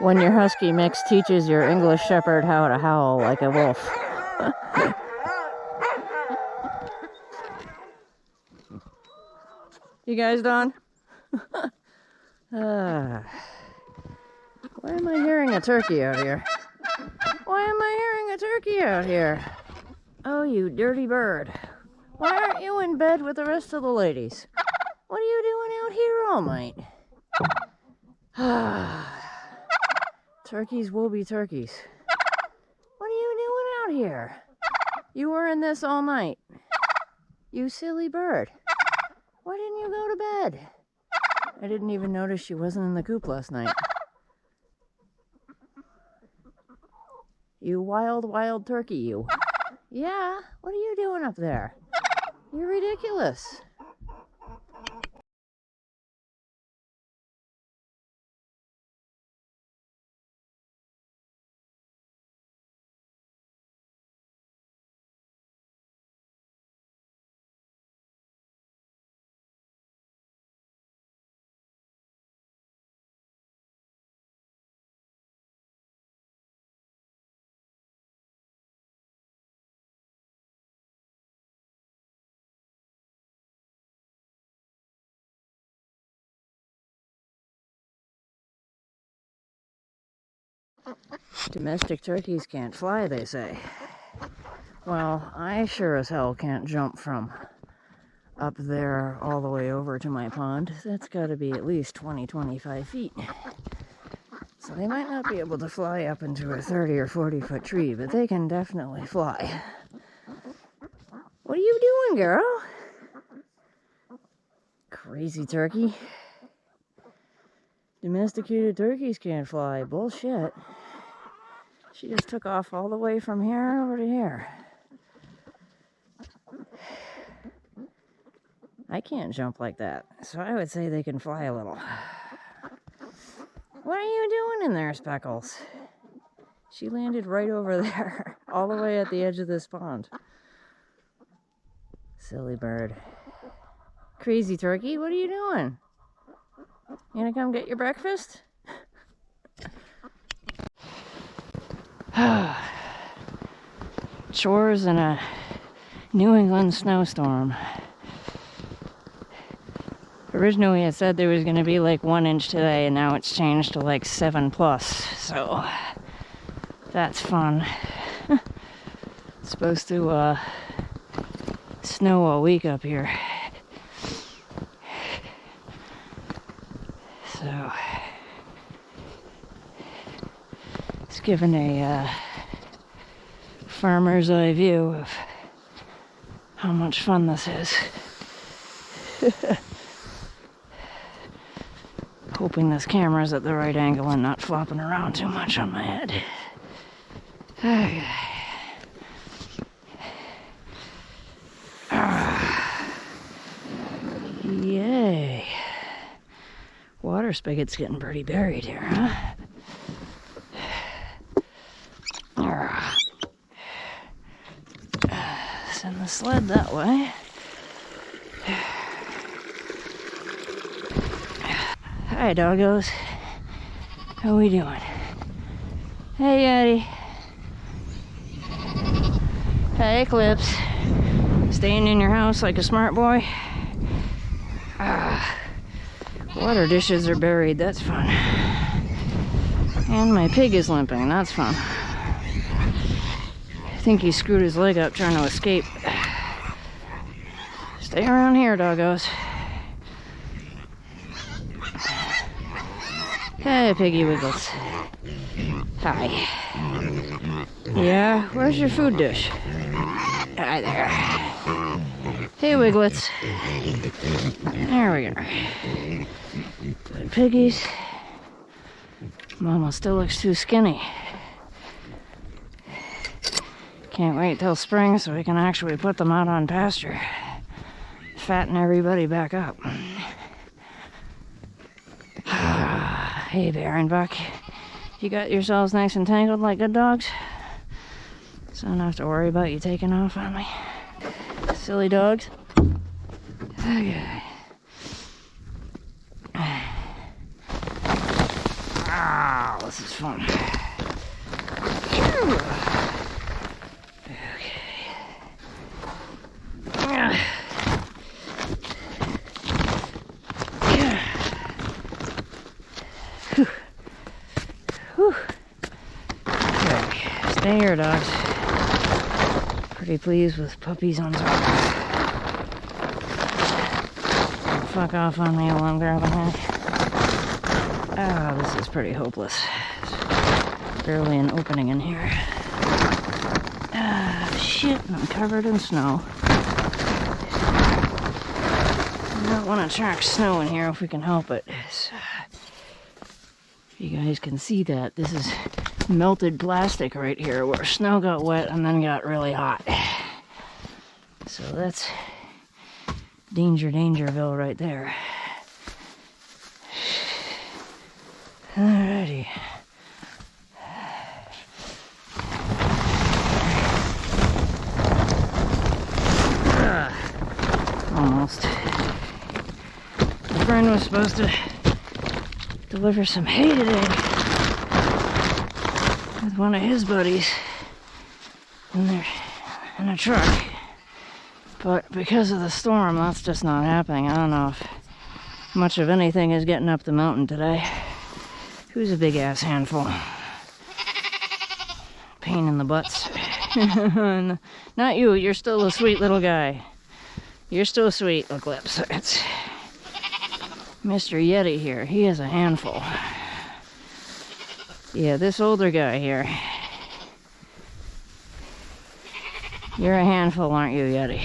When your husky mix teaches your English shepherd how to howl like a wolf. You guys done? Why am I hearing a turkey out here? Why am I hearing a turkey out here? Oh, you dirty bird. Why aren't you in bed with the rest of the ladies? What are you doing out here all night? Turkeys will be turkeys. What are you doing out here? You were in this all night. You silly bird. Why didn't you go to bed? I didn't even notice she wasn't in the coop last night. You wild, wild turkey, you. Yeah, what are you doing up there? You're ridiculous. Domestic turkeys can't fly, they say. Well, I sure as hell can't jump from up there all the way over to my pond. That's got to be at least 20-25 feet. So they might not be able to fly up into a 30 or 40 foot tree, but they can definitely fly. What are you doing, girl? Crazy turkey. Domesticated turkeys can't fly. Bullshit. She just took off all the way from here over to here. I can't jump like that, so I would say they can fly a little. What are you doing in there, Speckles? She landed right over there, all the way at the edge of this pond. Silly bird. Crazy turkey, what are you doing? You gonna come get your breakfast? Chores in a New England snowstorm. Originally it said there was going to be like 1 inch today, and now it's changed to like 7+. So that's fun. It's supposed to snow all week up here. So it's given a farmer's eye view of how much fun this is. Hoping this camera's at the right angle and not flopping around too much on my head. Yay. Water spigot's getting pretty buried here, huh? Send the sled that way. Hi, doggos. How we doing? Hey, Eddie. Hey, Eclipse. Staying in your house like a smart boy? Water dishes are buried. That's fun. And my pig is limping. That's fun. I think he screwed his leg up trying to escape. Stay around here, doggos. Hey, Piggy Wiggles. Hi. Yeah, where's your food dish? Hi there. Hey, Wigglets. There we go. Good piggies. Mama still looks too skinny. Can't wait till spring so we can actually put them out on pasture. Fatten everybody back up. Hey, Bear and Buck. You got yourselves nice and tangled like good dogs? So I don't have to worry about you taking off on me. Silly dogs. Okay. Oh, this is one. Stay here, dogs. Pretty pleased with puppies on top. Fuck off on me while I'm grabbing her. Oh, this is pretty hopeless. There's barely an opening in here. Ah, shit, I'm covered in snow. I don't want to track snow in here if we can help it. You guys can see that. This is melted plastic right here where snow got wet and then got really hot. So that's Dangerville right there. Alrighty. Almost. My friend was supposed to deliver some hay today with one of his buddies in a truck. But because of the storm, that's just not happening. I don't know if much of anything is getting up the mountain today. Who's a big ass handful? Pain in the butts. Not you, you're still a sweet little guy. You're still sweet, Eclipse. It's Mr. Yeti here. He is a handful. Yeah, this older guy here. You're a handful, aren't you, Yeti?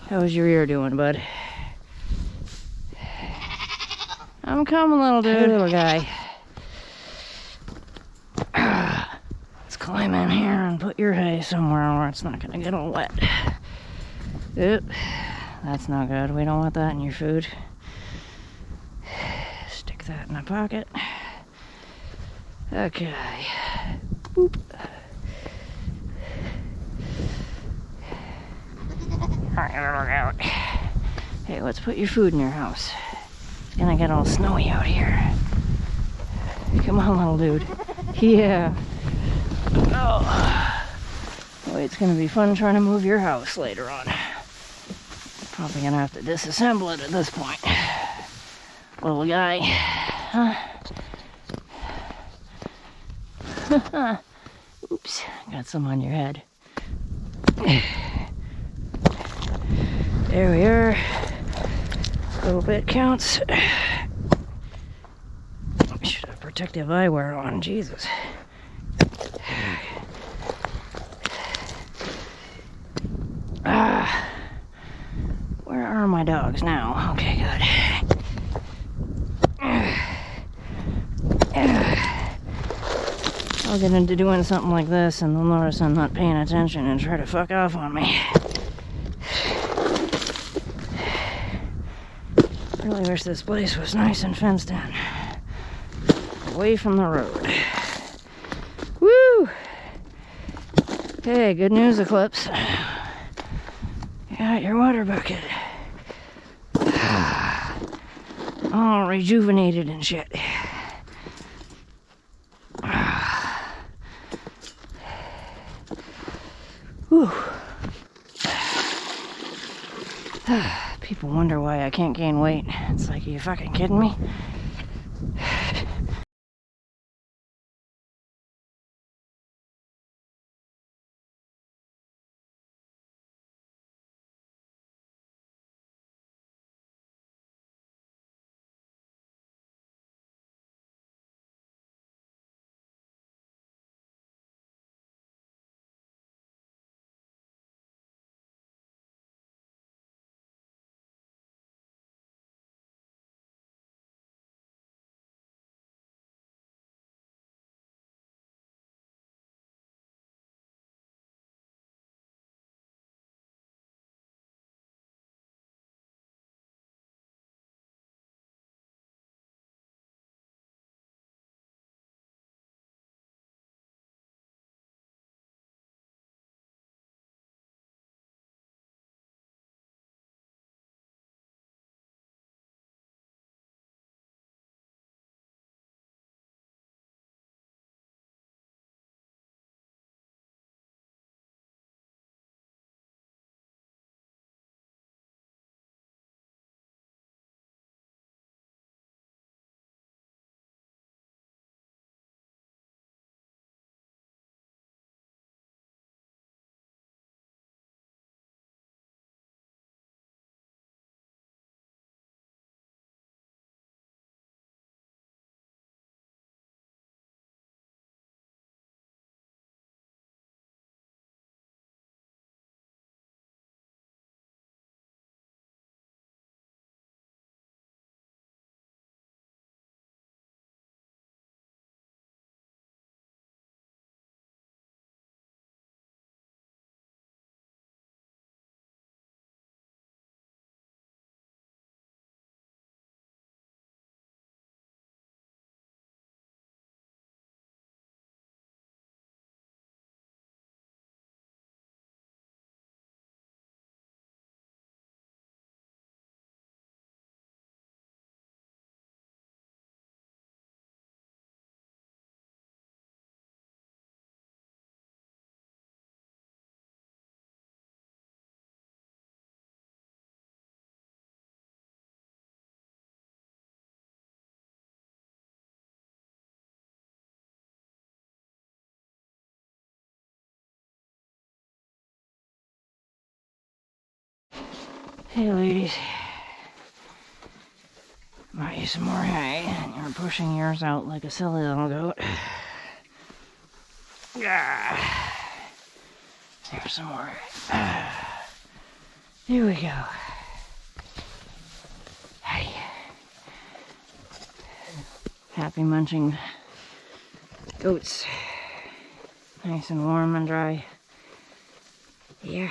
How's your ear doing, bud? I'm coming, little dude. Hey, little guy. Let's climb in here and put your hay somewhere where it's not gonna get all wet. Oop. That's not good. We don't want that in your food. Stick that in my pocket. Okay. Boop. Hey, let's put your food in your house. It's gonna get all snowy out here. Come on, little dude. Yeah. Oh. Boy, it's gonna be fun trying to move your house later on. Probably gonna have to disassemble it at this point. Little guy. Oops, got some on your head. There we are. A little bit counts. Should have protective eyewear on, Jesus. Where are my dogs now? Okay, good. I'll get into doing something like this and they'll notice I'm not paying attention and try to fuck off on me. Really wish this place was nice and fenced in. Away from the road. Woo! Hey, good news, Eclipse. You got your water bucket. All rejuvenated and shit. Whew. People wonder why I can't gain weight. It's like, are you fucking kidding me? Hey, ladies. Brought you some more hay. You're pushing yours out like a silly little goat. Here's some more. Here we go. Hey. Happy munching goats. Nice and warm and dry. Yeah.